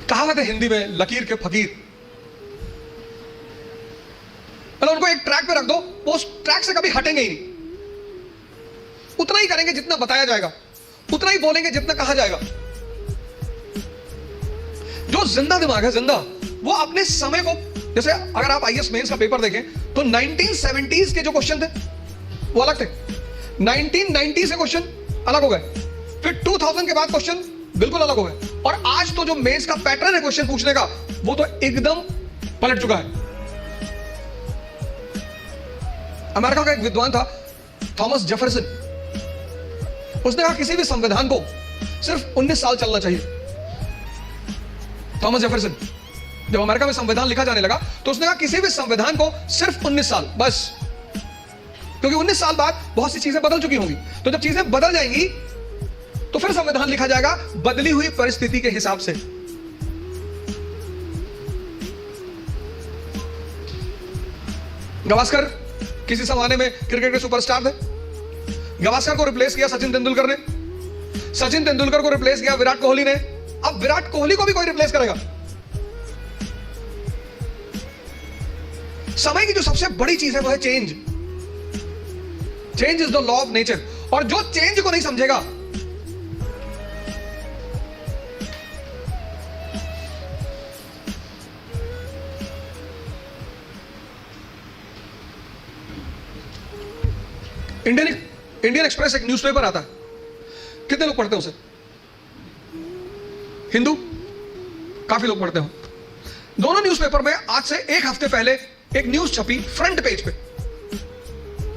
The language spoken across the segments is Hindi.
कहावत है हिंदी में, लकीर के फकीर। मतलब उनको एक ट्रैक पे रख दो, वो उस ट्रैक से कभी हटेंगे ही नहीं। उतना ही करेंगे जितना बताया जाएगा, उतना ही बोलेंगे जितना कहा जाएगा। जो जिंदा दिमाग है, जिंदा, वो अपने समय को, जैसे अगर आप आईएएस मेंस का पेपर देखें तो 1970s के जो क्वेश्चन थे वो अलग थे, 1990 से क्वेश्चन अलग हो गए, फिर 2000 के बाद क्वेश्चन बिल्कुल अलग हो गए, और आज तो जो मेंस का पैटर्न है क्वेश्चन पूछने का वो तो एकदम पलट चुका है। अमेरिका का एक विद्वान था थॉमस जेफरसन, उसने कहा किसी भी संविधान को सिर्फ 19 साल चलना चाहिए। थॉमस जेफरसन, जब अमेरिका में संविधान लिखा जाने लगा तो उसने कहा किसी भी संविधान को सिर्फ 19 साल बस, क्योंकि 19 साल बाद बहुत सी चीजें बदल चुकी होंगी, तो जब चीजें बदल जाएंगी तो फिर संविधान लिखा जाएगा बदली हुई परिस्थिति के हिसाब से। गावस्कर किसी जमाने में क्रिकेट के सुपरस्टार थे, गावस्कर को रिप्लेस किया सचिन तेंदुलकर ने, सचिन तेंदुलकर को रिप्लेस किया विराट कोहली ने, अब विराट कोहली को भी कोई रिप्लेस करेगा। समय की जो सबसे बड़ी चीज है वो है change. Change is the law of nature, और जो चेंज को नहीं समझेगा इंडियन एक्सप्रेस एक न्यूज़पेपर आता है, कितने लोग पढ़ते हैं उसे? हिंदू काफी लोग पढ़ते हो। दोनों न्यूज़पेपर में आज से एक हफ्ते पहले एक न्यूज छपी फ्रंट पेज पे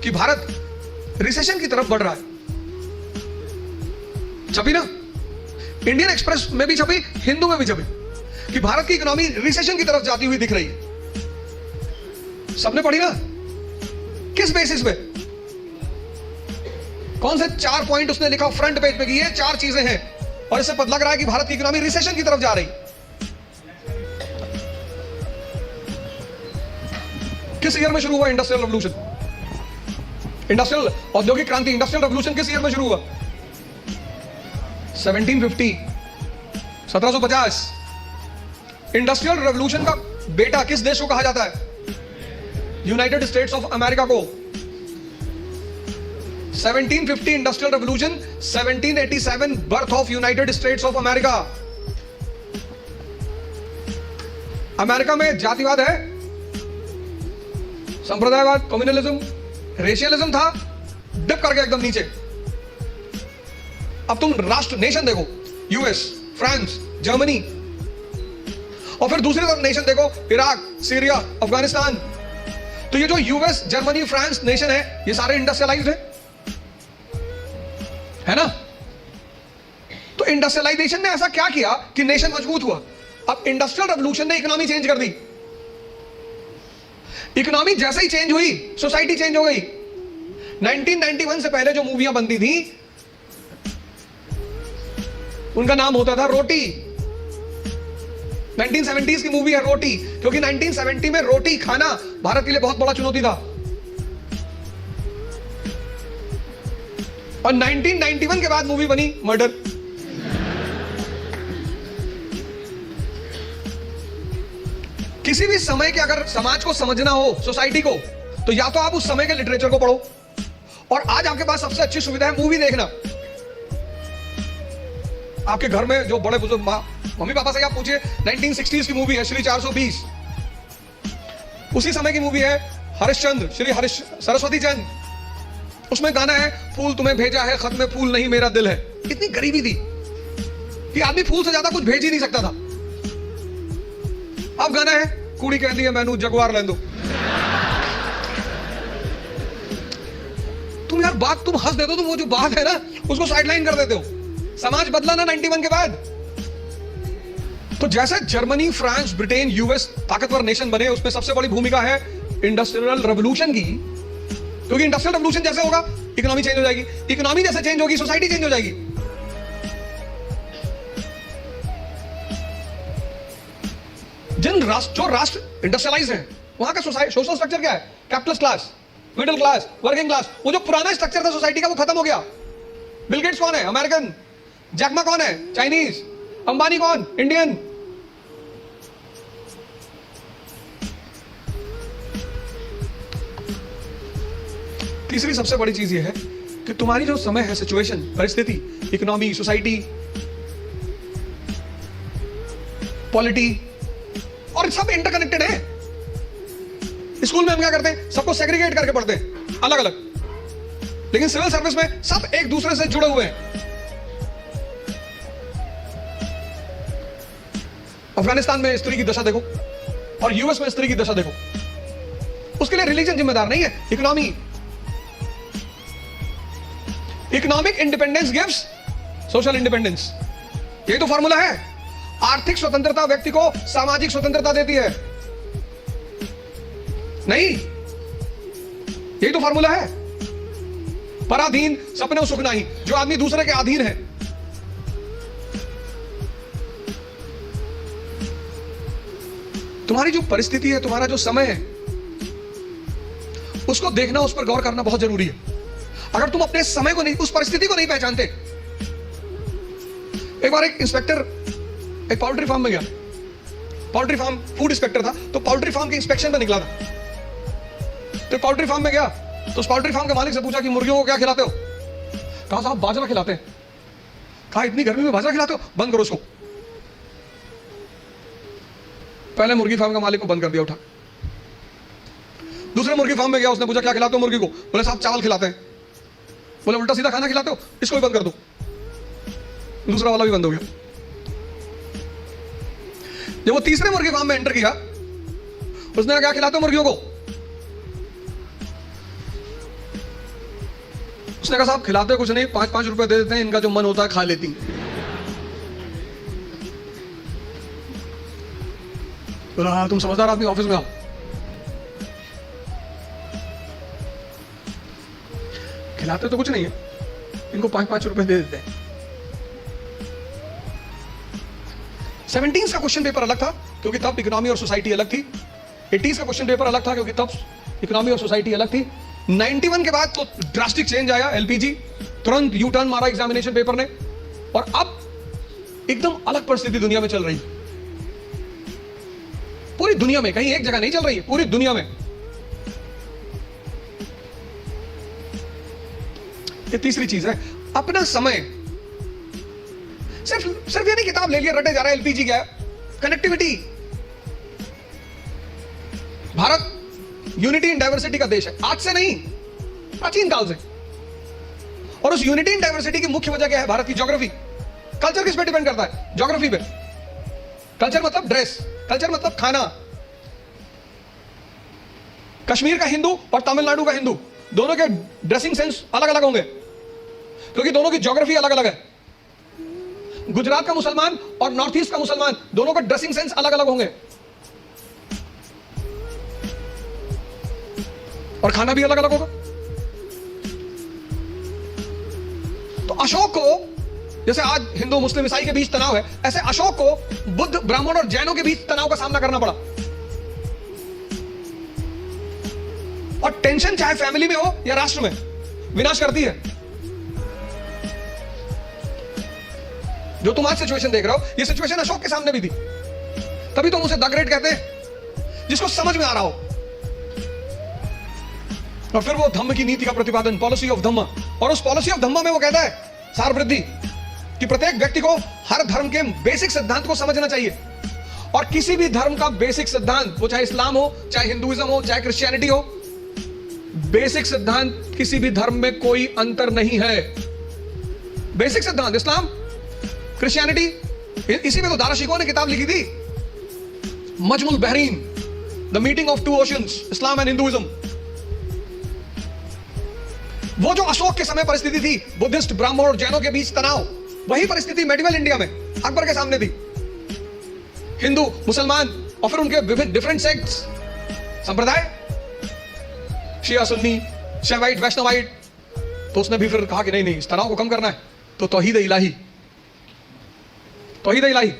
कि भारत रिसेशन की तरफ बढ़ रहा है। छपी ना, इंडियन एक्सप्रेस में भी छपी, हिंदू में भी छपी कि भारत की इकोनॉमी रिसेशन की तरफ जाती हुई दिख रही है। सबने पढ़ी ना? किस बेसिस पे? कौन से 4 पॉइंट उसने लिखा फ्रंट पेज पे कि ये 4 चीजें हैं और इससे पता लग रहा है कि भारत की इकोनॉमी रिसेशन की तरफ जा रही। किस ईयर में शुरू हुआ इंडस्ट्रियल रेवोल्यूशन? इंडस्ट्रियल औद्योगिक क्रांति, इंडस्ट्रियल रेवोल्यूशन किस ईयर में शुरू हुआ? 1750, 1750। इंडस्ट्रियल रेवोल्यूशन का बेटा किस देश को कहा जाता है? यूनाइटेड स्टेट्स ऑफ अमेरिका को। 1750 industrial revolution, 1787 birth of United states of America. America में जातिवाद है, संप्रदायवाद, कम्युनलिज्म, रेशियलिज्म था, डिप करके एकदम नीचे। अब तुम राष्ट्र नेशन देखो, यूएस, फ्रांस, जर्मनी, और फिर दूसरी तरफ नेशन देखो, इराक, सीरिया, अफगानिस्तान। तो ये जो यूएस, जर्मनी, फ्रांस नेशन है, ये सारे इंडस्ट्रियलाइज्ड है ना? तो इंडस्ट्रियलाइजेशन ने ऐसा क्या किया कि नेशन मजबूत हुआ? अब इंडस्ट्रियल रेवोल्यूशन ने इकोनॉमी चेंज कर दी। इकोनॉमी जैसे ही चेंज हुई, सोसाइटी चेंज हो गई। 1991 से पहले जो मूवियां बनती थी उनका नाम होता था रोटी। 1970s की मूवी है रोटी, क्योंकि 1970 में रोटी खाना भारत के लिए बहुत बड़ा चुनौती था। और 1991 के बाद मूवी बनी मर्डर। किसी भी समय के अगर समाज को समझना हो, सोसाइटी को, तो या तो आप उस समय के लिटरेचर को पढ़ो, और आज आपके पास सबसे अच्छी सुविधा है मूवी देखना। आपके घर में जो बड़े बुजुर्ग मम्मी पापा से आप पूछिए, 1960s की मूवी है श्री 420, उसी समय की मूवी है हरिश्चंद्र, श्री सरस्वती चंद्र। उसमें गाना है, फूल तुम्हें भेजा है खत में फूल नहीं मेरा दिल है। इतनी गरीबी थी कि आदमी फूल से ज्यादा कुछ भेज ही नहीं सकता था। अब गाना है, कुड़ी कहती है मैनू जगवार लें दो। तुम यार बात तुम हंस देते हो, तुम वो जो बात है ना उसको साइडलाइन कर देते हो। समाज बदला ना 91 के बाद। तो जैसे जर्मनी, फ्रांस, ब्रिटेन, यूएस ताकतवर नेशन बने, उसमें सबसे बड़ी भूमिका है इंडस्ट्रियल रेवोल्यूशन की, क्योंकि इंडस्ट्रियल रेवोल्यूशन जैसे होगा इकोनॉमी चेंज हो जाएगी, इकोनॉमी जैसे चेंज होगी सोसाइटी चेंज हो जाएगी। जो राष्ट्र इंडस्ट्रियलाइज हैं वहां का सोशल स्ट्रक्चर क्या है? Capitalist class, middle class, working class. वो जो पुराना स्ट्रक्चर था सोसाइटी का वो खत्म हो गया। बिल गेट्स कौन है? अमेरिकन। जैक मा कौन है? चाइनीज। अंबानी कौन? इंडियन। तीसरी सबसे बड़ी चीज यह है कि तुम्हारी जो समय है, सिचुएशन, परिस्थिति, इकोनॉमी, सोसाइटी, पॉलिटी, और सब इंटरकनेक्टेड है। स्कूल में हम क्या करते हैं, सबको सेग्रीगेट करके पढ़ते हैं अलग अलग, लेकिन सिविल सर्विस में सब एक दूसरे से जुड़े हुए हैं। अफगानिस्तान में स्त्री की दशा देखो और यूएस में स्त्री की दशा देखो। उसके लिए रिलीजन जिम्मेदार नहीं है, economy. Economic independence gives social independence, यही तो फॉर्मूला है। आर्थिक स्वतंत्रता व्यक्ति को सामाजिक स्वतंत्रता देती है, नहीं? यही तो फॉर्मूला है। पराधीन सपने सुख नहीं। जो आदमी दूसरे के अधीन है, तुम्हारी जो परिस्थिति है, तुम्हारा जो समय है, उसको देखना, उस पर गौर करना बहुत जरूरी है। अगर तुम अपने समय को नहीं, उस परिस्थिति को नहीं पहचानते। एक बार एक इंस्पेक्टर एक पोल्ट्री फार्म में गया। पोल्ट्री फार्म, फूड इंस्पेक्टर था, तो पोल्ट्री फार्म के इंस्पेक्शन में निकला था। तो पोल्ट्री फार्म में गया तो उस पोल्ट्री फार्म के मालिक से पूछा कि मुर्गियों को क्या खिलाते हो? कहा साहब बाजरा खिलाते हैं। कहा इतनी गर्मी में बाजरा खिलाते हो, बंद करो उसको। पहले मुर्गी फार्म का मालिक को बंद कर दिया, उठा। दूसरे मुर्गी फार्म में गया, उसने पूछा क्या खिलाते हो मुर्गी को? बोले साहब चावल खिलाते हैं। बोले उल्टा सीधा खाना खिलाते हो, इसको भी बंद कर दो। दूसरा वाला भी बंद हो गया। जब वो तीसरे मुर्गी फार्म में एंटर किया, उसने क्या खिलाते हो मुर्गियों को? उसने कहा साहब खिलाते कुछ नहीं, 5-5 रुपए दे देते हैं, इनका जो मन होता है खा लेती। बोला हाँ तुम समझदार आदमी, ऑफिस में आओ। खिलाते तो कुछ नहीं है, इनको 5-5 रुपए दे देते हैं। 17 का क्वेश्चन पेपर अलग था क्योंकि तब इकोनॉमी और सोसाइटी अलग थी। 80 का क्वेश्चन पेपर अलग था क्योंकि तब इकोनॉमी और सोसाइटी अलग थी। 91 के बाद तो ड्रास्टिक चेंज आया, एलपीजी, तुरंत यू टर्न मारा एग्जामिनेशन पेपर ने, और अब एकदम अलग परिस्थिति दुनिया में चल रही है। पूरी दुनिया में, कहीं एक जगह नहीं चल रही है, पूरी दुनिया में। ये तीसरी चीज है, अपना समय। सिर्फ ये नहीं किताब ले लिया रटे जा रहा है, एलपीजी क्या है, connectivity. Bharat unity in diversity का देश है, आज से नहीं, प्राचीन काल से। और उस यूनिटी इन डाइवर्सिटी की मुख्य वजह क्या है? भारत की ज्योग्राफी। कल्चर किस पे डिपेंड करता है? ज्योग्राफी पे। कल्चर मतलब ड्रेस, कल्चर मतलब खाना। कश्मीर का हिंदू और तमिलनाडु का हिंदू, दोनों के ड्रेसिंग सेंस अलग अलग होंगे क्योंकि दोनों की ज्योग्राफी अलग अलग है। गुजरात का मुसलमान और नॉर्थ ईस्ट का मुसलमान, दोनों का ड्रेसिंग सेंस अलग अलग होंगे और खाना भी अलग अलग होगा। तो अशोक को, जैसे आज हिंदू मुस्लिम ईसाई के बीच तनाव है, ऐसे अशोक को बुद्ध ब्राह्मण और जैनों के बीच तनाव का सामना करना पड़ा। और टेंशन चाहे फैमिली में हो या राष्ट्र में, विनाश करती है। जो तुम आज सिचुएशन देख रहे हो, ये सिचुएशन अशोक के सामने भी थी। तभी तो उसे द ग्रेट कहते हैं, जिसको समझ में आ रहा हो। और फिर वो धम्म की नीति का प्रतिपादन, पॉलिसी ऑफ धम्म। और उस पॉलिसी ऑफ धम्म में वो कहता है, सार वृद्धि, कि प्रत्येक व्यक्ति को हर धर्म के बेसिक सिद्धांत को समझना चाहिए। और किसी भी धर्म का बेसिक सिद्धांत, वो चाहे इस्लाम हो, चाहे हिंदुइज्म हो, चाहे क्रिश्चियनिटी हो, बेसिक सिद्धांत किसी भी धर्म में कोई अंतर नहीं है। बेसिक सिद्धांत इस्लाम, क्रिश्चियनिटी। इसी में तो दाराशिकों ने किताब लिखी थी, Majmaul Bahrain, the meeting of two oceans, Islam and Hinduism. वो जो अशोक के समय परिस्थिति थी, बुद्धिस्ट ब्राह्मण और जैनों के बीच तनाव, वही परिस्थिति मेडिवल इंडिया में अकबर के सामने थी। हिंदू, मुसलमान और फिर उनके विभिन्न डिफरेंट सेक्ट्स, संप्रदाय, शिया, सुन्नी, शैवाइट, वैष्णवाइट। तो उसने भी फिर कहा कि नहीं, इस तनाव को कम करना है तो तौहीद इलाही, तौहीद इलाही।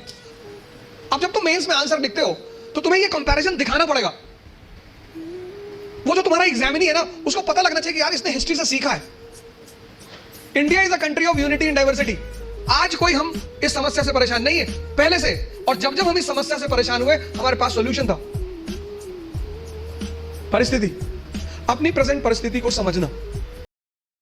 अब जब तुम मेंस में आंसर लिखते हो तो तुम्हें ये कंपैरिजन दिखाना पड़ेगा। वो जो तुम्हारा एग्जामिनी है ना, उसको पता लगना चाहिए कि यार इसने हिस्ट्री से सीखा है। India is a country of unity in diversity. आज कोई हम इस समस्या से परेशान नहीं है, पहले से। और जब जब हम इस समस्या से परेशान हुए, हमारे पास सॉल्यूशन था। परिस्थिति, अपनी प्रेजेंट परिस्थिति को समझना।